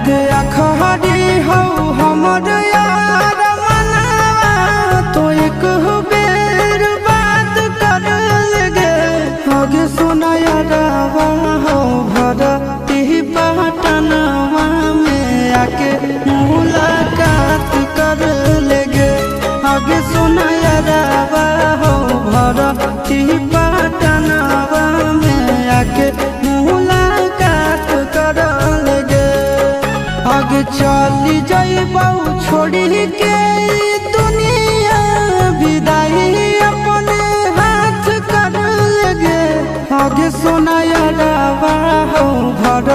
लगे अखड़ी हो हमर यार मनवा तो एक बेर बात कर लगे आगे सुना यारवा हो भरती पटनवा में आके मुलाकात कर लगे आगे सुना यारवा हो भरती पटनवा में आके मुलाकात कर लगे आगे चली जाइबौ छोड़ी के दुनिया विदाई अपने हाथ कर लगे आगे सुना यारवा हो भर